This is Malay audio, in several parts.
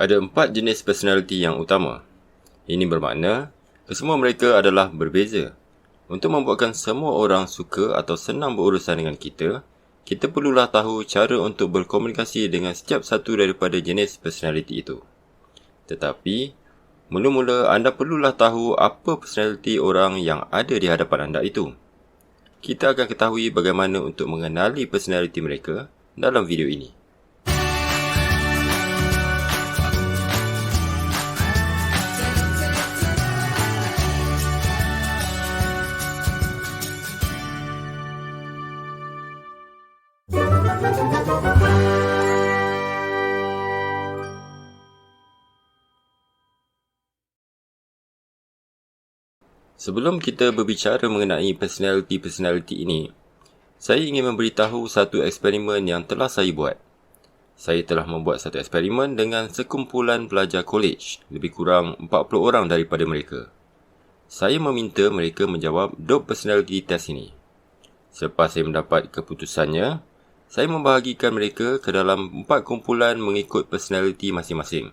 Ada 4 jenis personaliti yang utama. Ini bermakna, kesemua mereka adalah berbeza. Untuk membuatkan semua orang suka atau senang berurusan dengan kita, kita perlulah tahu cara untuk berkomunikasi dengan setiap satu daripada jenis personaliti itu. Tetapi, mula-mula anda perlulah tahu apa personaliti orang yang ada di hadapan anda itu. Kita akan ketahui bagaimana untuk mengenali personaliti mereka dalam video ini. Sebelum kita berbicara mengenai personaliti-personaliti ini, saya ingin memberitahu satu eksperimen yang telah saya buat. Saya telah membuat satu eksperimen dengan sekumpulan pelajar kolej, lebih kurang 40 orang daripada mereka. Saya meminta mereka menjawab 2 personality test ini. Selepas saya mendapat keputusannya, saya membahagikan mereka ke dalam 4 kumpulan mengikut personality masing-masing.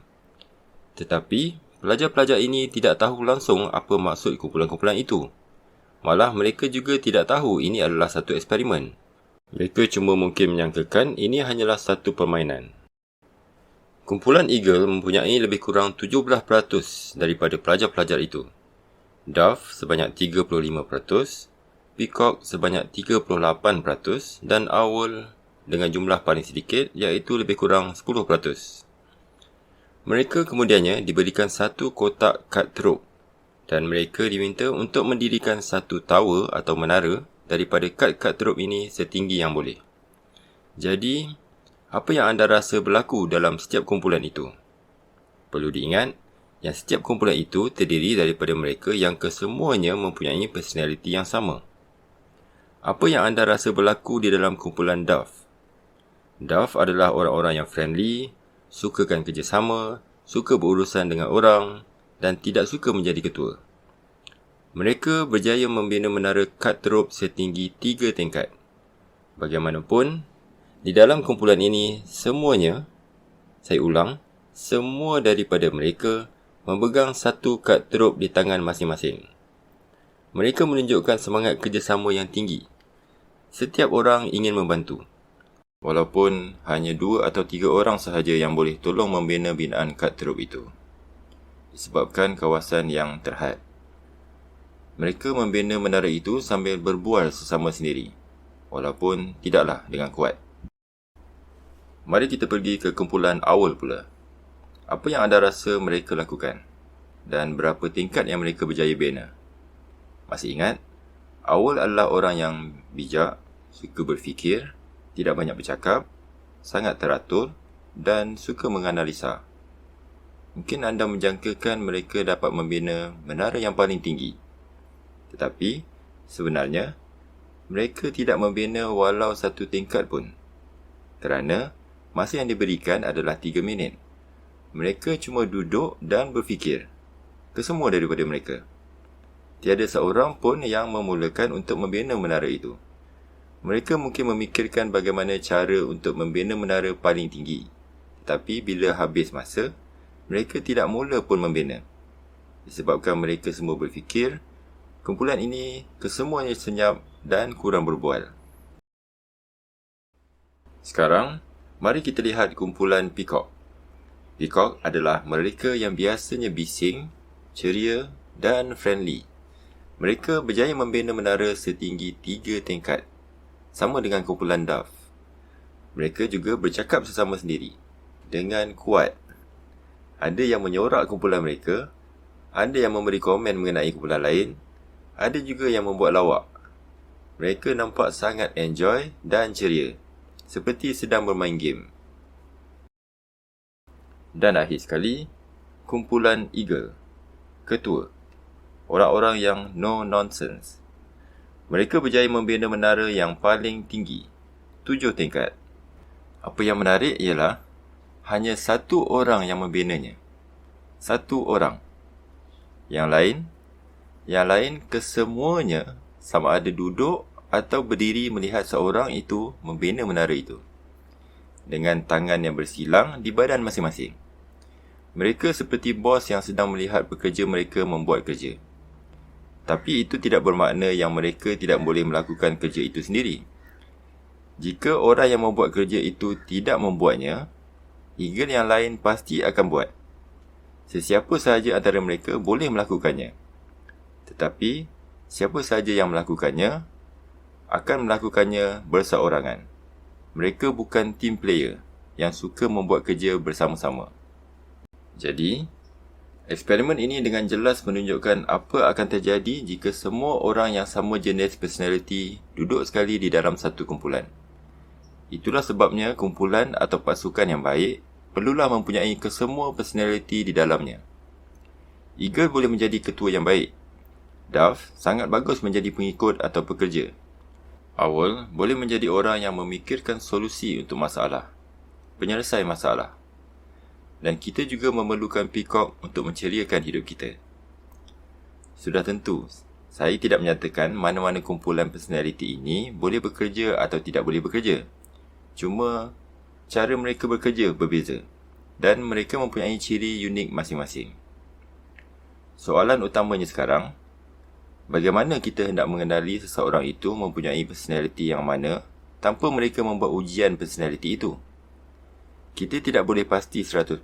Tetapi, pelajar-pelajar ini tidak tahu langsung apa maksud kumpulan-kumpulan itu. Malah mereka juga tidak tahu ini adalah satu eksperimen. Mereka cuma mungkin menyangkakan ini hanyalah satu permainan. Kumpulan Eagle mempunyai lebih kurang 17% daripada pelajar-pelajar itu. Dove sebanyak 35%, Peacock sebanyak 38% dan Owl dengan jumlah paling sedikit iaitu lebih kurang 10%. Mereka kemudiannya diberikan satu kotak cutthroat dan mereka diminta untuk mendirikan satu tower atau menara daripada cutthroat ini setinggi yang boleh. Jadi, apa yang anda rasa berlaku dalam setiap kumpulan itu? Perlu diingat, yang setiap kumpulan itu terdiri daripada mereka yang kesemuanya mempunyai personaliti yang sama. Apa yang anda rasa berlaku di dalam kumpulan Dove? Dove adalah orang-orang yang friendly, sukakan kerjasama, suka berurusan dengan orang dan tidak suka menjadi ketua. Mereka berjaya membina menara cutthroat setinggi 3 tingkat. Bagaimanapun, di dalam kumpulan ini semuanya, saya ulang, semua daripada mereka memegang satu cutthroat di tangan masing-masing. Mereka menunjukkan semangat kerjasama yang tinggi. Setiap orang ingin membantu. Walaupun hanya 2 atau 3 orang sahaja yang boleh tolong membina binaan cutthroat itu. Disebabkan kawasan yang terhad. Mereka membina menara itu sambil berbual sesama sendiri. Walaupun tidaklah dengan kuat. Mari kita pergi ke kumpulan Owl pula. Apa yang anda rasa mereka lakukan? Dan berapa tingkat yang mereka berjaya bina? Masih ingat? Owl adalah orang yang bijak, suka berfikir, tidak banyak bercakap, sangat teratur dan suka menganalisa. Mungkin anda menjangkakan mereka dapat membina menara yang paling tinggi. Tetapi, sebenarnya, mereka tidak membina walau satu tingkat pun. Kerana, masa yang diberikan adalah 3 minit. Mereka cuma duduk dan berfikir. Kesemua daripada mereka. Tiada seorang pun yang memulakan untuk membina menara itu. Mereka mungkin memikirkan bagaimana cara untuk membina menara paling tinggi. Tetapi bila habis masa, mereka tidak mula pun membina. Disebabkan mereka semua berfikir, kumpulan ini kesemuanya senyap dan kurang berbual. Sekarang, mari kita lihat kumpulan Peacock. Peacock adalah mereka yang biasanya bising, ceria dan friendly. Mereka berjaya membina menara setinggi 3 tingkat. Sama dengan kumpulan Dove. Mereka juga bercakap sesama sendiri. Dengan kuat. Ada yang menyorak kumpulan mereka. Ada yang memberi komen mengenai kumpulan lain. Ada juga yang membuat lawak. Mereka nampak sangat enjoy dan ceria. Seperti sedang bermain game. Dan akhir sekali, kumpulan Eagle. Ketua. Orang-orang yang no nonsense. Mereka berjaya membina menara yang paling tinggi, 7 tingkat. Apa yang menarik ialah, hanya satu orang yang membinanya. Satu orang. Yang lain kesemuanya sama ada duduk atau berdiri melihat seorang itu membina menara itu. Dengan tangan yang bersilang di badan masing-masing. Mereka seperti bos yang sedang melihat pekerja mereka membuat kerja. Tapi itu tidak bermakna yang mereka tidak boleh melakukan kerja itu sendiri. Jika orang yang membuat kerja itu tidak membuatnya, eagle yang lain pasti akan buat. Sesiapa sahaja antara mereka boleh melakukannya. Tetapi, siapa sahaja yang melakukannya, akan melakukannya berseorangan. Mereka bukan team player yang suka membuat kerja bersama-sama. Jadi, eksperimen ini dengan jelas menunjukkan apa akan terjadi jika semua orang yang sama jenis personality duduk sekali di dalam satu kumpulan. Itulah sebabnya kumpulan atau pasukan yang baik perlulah mempunyai kesemua personality di dalamnya. Eagle boleh menjadi ketua yang baik. Dove sangat bagus menjadi pengikut atau pekerja. Owl boleh menjadi orang yang memikirkan solusi untuk masalah, penyelesai masalah. Dan kita juga memerlukan peacock untuk menceriakan hidup kita. Sudah tentu, saya tidak menyatakan mana-mana kumpulan personality ini boleh bekerja atau tidak boleh bekerja. Cuma, cara mereka bekerja berbeza dan mereka mempunyai ciri unik masing-masing. Soalan utamanya sekarang, bagaimana kita hendak mengenali seseorang itu mempunyai personality yang mana tanpa mereka membuat ujian personality itu? Kita tidak boleh pasti 100%,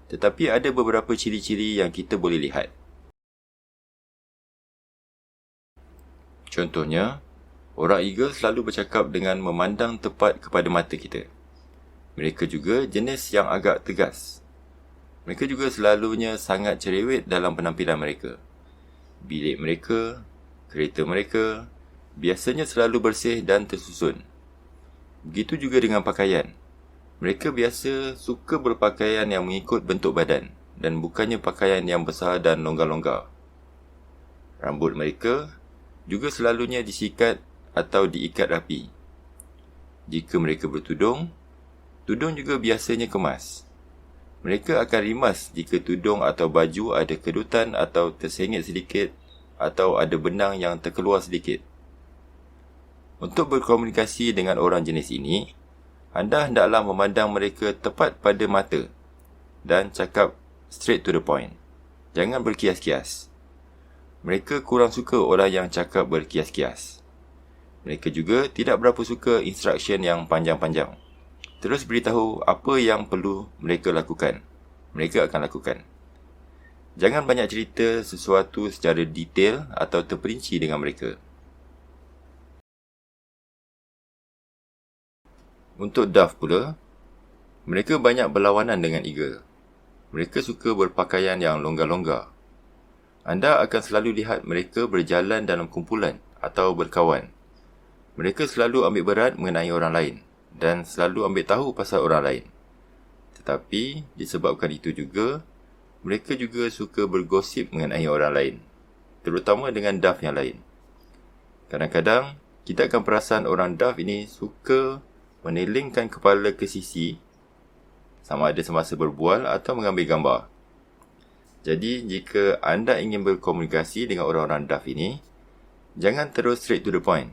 tetapi ada beberapa ciri-ciri yang kita boleh lihat. Contohnya, orang eagle selalu bercakap dengan memandang tepat kepada mata kita. Mereka juga jenis yang agak tegas. Mereka juga selalunya sangat cerewet dalam penampilan mereka. Bilik mereka, kereta mereka, biasanya selalu bersih dan tersusun. Begitu juga dengan pakaian. Mereka biasa suka berpakaian yang mengikut bentuk badan dan bukannya pakaian yang besar dan longgar-longgar. Rambut mereka juga selalunya disikat atau diikat rapi. Jika mereka bertudung, tudung juga biasanya kemas. Mereka akan rimas jika tudung atau baju ada kedutan atau tersengit sedikit atau ada benang yang terkeluar sedikit. Untuk berkomunikasi dengan orang jenis ini, anda hendaklah memandang mereka tepat pada mata dan cakap straight to the point. Jangan berkias-kias. Mereka kurang suka orang yang cakap berkias-kias. Mereka juga tidak berapa suka instruction yang panjang-panjang. Terus beritahu apa yang perlu mereka lakukan. Mereka akan lakukan. Jangan banyak cerita sesuatu secara detail atau terperinci dengan mereka. Untuk dove pula, mereka banyak berlawanan dengan eagle. Mereka suka berpakaian yang longgar-longgar. Anda akan selalu lihat mereka berjalan dalam kumpulan atau berkawan. Mereka selalu ambil berat mengenai orang lain dan selalu ambil tahu pasal orang lain. Tetapi, disebabkan itu juga, mereka juga suka bergosip mengenai orang lain, terutama dengan dove yang lain. Kadang-kadang, kita akan perasan orang dove ini suka menelingkan kepala ke sisi, sama ada semasa berbual atau mengambil gambar. Jadi, jika anda ingin berkomunikasi dengan orang-orang dove ini, jangan terus straight to the point.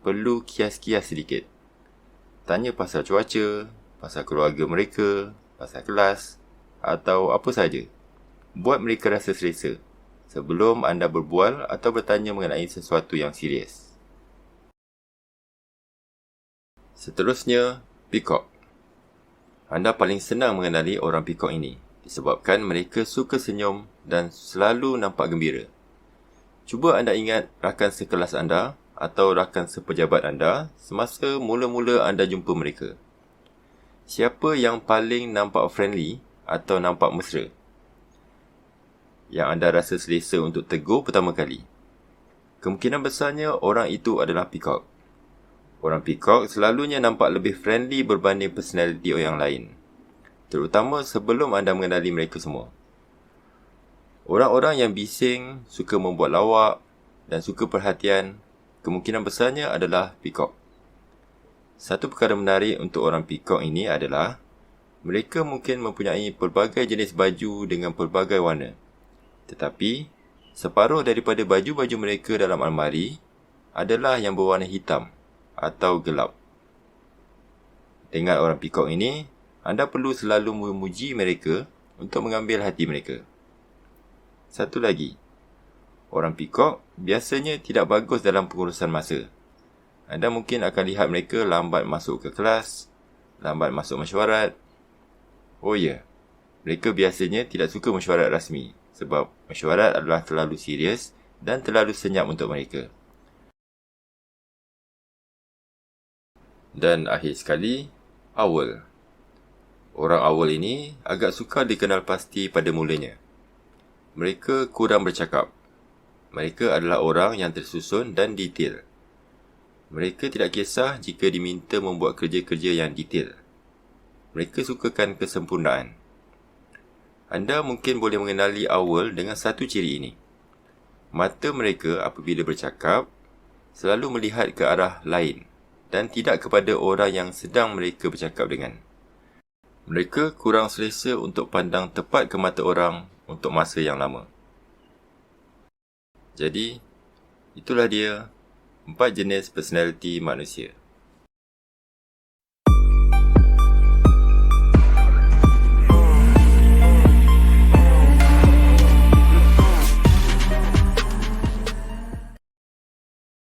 Perlu kias-kias sedikit. Tanya pasal cuaca, pasal keluarga mereka, pasal kelas, atau apa sahaja. Buat mereka rasa selesa sebelum anda berbual atau bertanya mengenai sesuatu yang serius. Seterusnya, peacock. Anda paling senang mengenali orang peacock ini disebabkan mereka suka senyum dan selalu nampak gembira. Cuba anda ingat rakan sekelas anda atau rakan sepejabat anda semasa mula-mula anda jumpa mereka. Siapa yang paling nampak friendly atau nampak mesra? Yang anda rasa selesa untuk tegur pertama kali? Kemungkinan besarnya orang itu adalah peacock. Orang peacock selalunya nampak lebih friendly berbanding personality yang lain, terutama sebelum anda mengenali mereka semua. Orang-orang yang bising, suka membuat lawak dan suka perhatian, kemungkinan besarnya adalah peacock. Satu perkara menarik untuk orang peacock ini adalah mereka mungkin mempunyai pelbagai jenis baju dengan pelbagai warna. Tetapi, separuh daripada baju-baju mereka dalam almari adalah yang berwarna hitam atau gelap. Dengan orang peacock ini, anda perlu selalu memuji mereka untuk mengambil hati mereka. Satu lagi, orang peacock biasanya tidak bagus dalam pengurusan masa. Anda mungkin akan lihat mereka lambat masuk ke kelas, lambat masuk mesyuarat. Oh ya, mereka biasanya tidak suka mesyuarat rasmi sebab mesyuarat adalah terlalu serius dan terlalu senyap untuk mereka. Dan akhir sekali, owl. Orang owl ini agak sukar dikenal pasti pada mulanya. Mereka kurang bercakap. Mereka adalah orang yang tersusun dan detail. Mereka tidak kisah jika diminta membuat kerja-kerja yang detail. Mereka sukakan kesempurnaan. Anda mungkin boleh mengenali owl dengan satu ciri ini. Mata mereka apabila bercakap selalu melihat ke arah lain dan tidak kepada orang yang sedang mereka bercakap dengan. Mereka kurang selesa untuk pandang tepat ke mata orang untuk masa yang lama. Jadi, itulah dia 4 jenis personaliti manusia.